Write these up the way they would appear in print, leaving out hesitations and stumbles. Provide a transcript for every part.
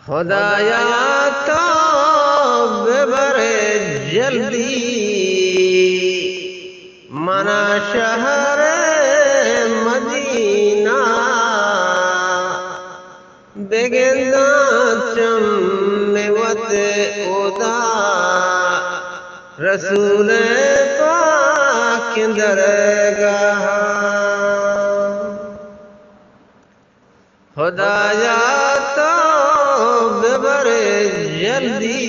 खुदाया तो बेबरे जल्दी मना शहर मदीना बेगेंदा चमवत उदा रसूल पाक दरगाह खुदाया तो बेबरे जल्दी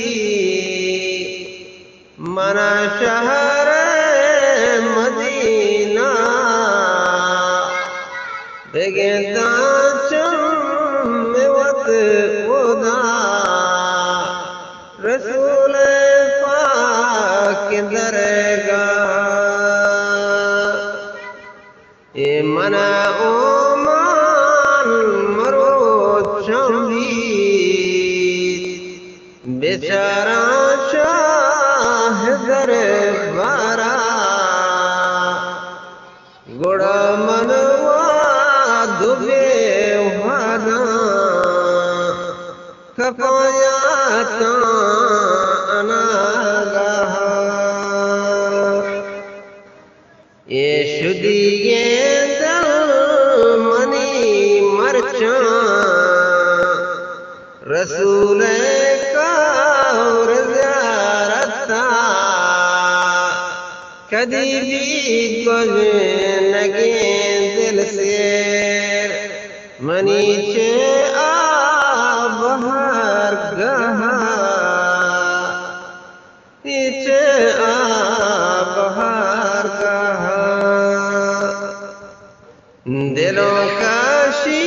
मना शहर मदीना बेगेंदा चमवत उदा रसूल पाक दरगाह ए मना बेचारा शाह दरबारा गोड़ा मनवा दुबे वादा कपाया अनागाह ये शुदिये दल मनी मरचा रसूल कदी भी गुल नगे दिल से मनीचे आ बहार गहा नीचे आ बहार गहा दिलों का शी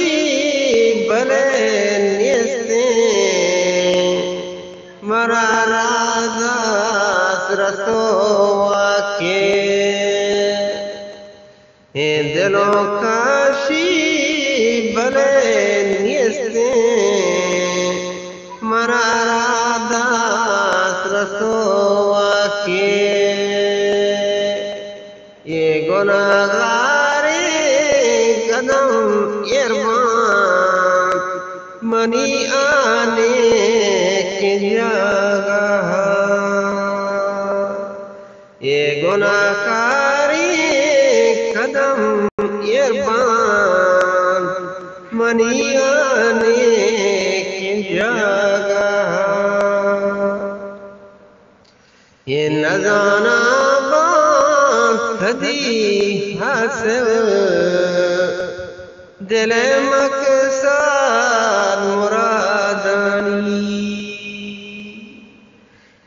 बले निस्ते मरा राजा रसोवा के दिलों का शी बले निस्ते मरा दास रसोवा के ये गुनाहगारे कदम इरमान मनी आने की जगह ये गुनाहगारी कदम इरबान मनी आने की जगह ये नजाना कदी हासिल दिल मकसद मुरादानी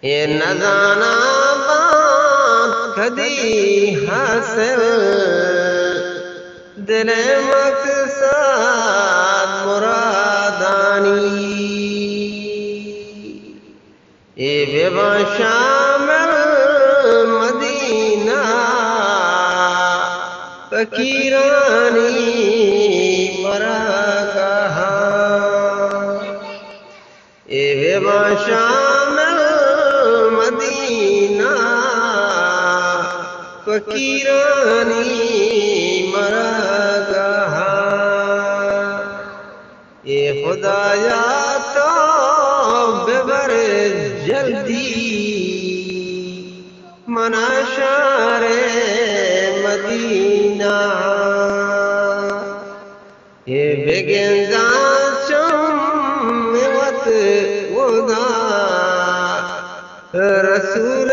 ये नजाना कदी हासिल दिल मकसद मुरादानी ये बेबा शामिल मदीना फकीरानी मरा कहा ये बेबा शामिल मदीना फकीरानी मरा कहा ये खुदाया तो बेबरे जल्दी मना शारे मदीना ये बेगेंदा चमवत उदा रसूल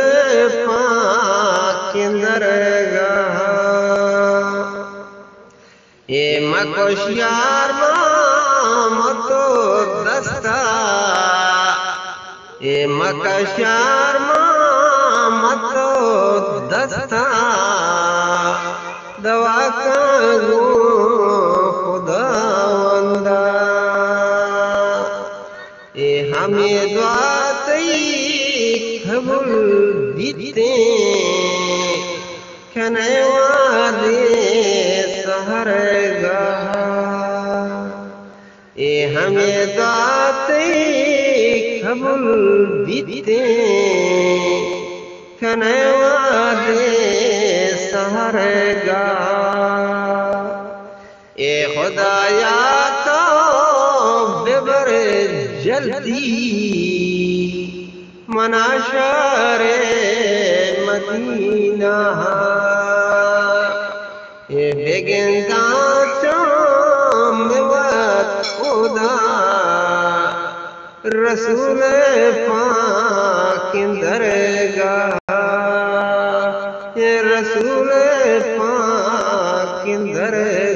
पाक दरगाह ये मकोशियार मतो दस्ता ये मकशार मतो दस्ता दवा करूं खुदावंदा ये हमें दुआई कबूल बीते खनवादे सहर गहा ये हमें दुआई कबूल बीते खनवादे सहर गहा ए खुदाया तो बेबर जल्दी मनाशरे मदीना ये बेगिंदा खुदा रसूल पाक दरगाह ये रसूल पाक दरगाह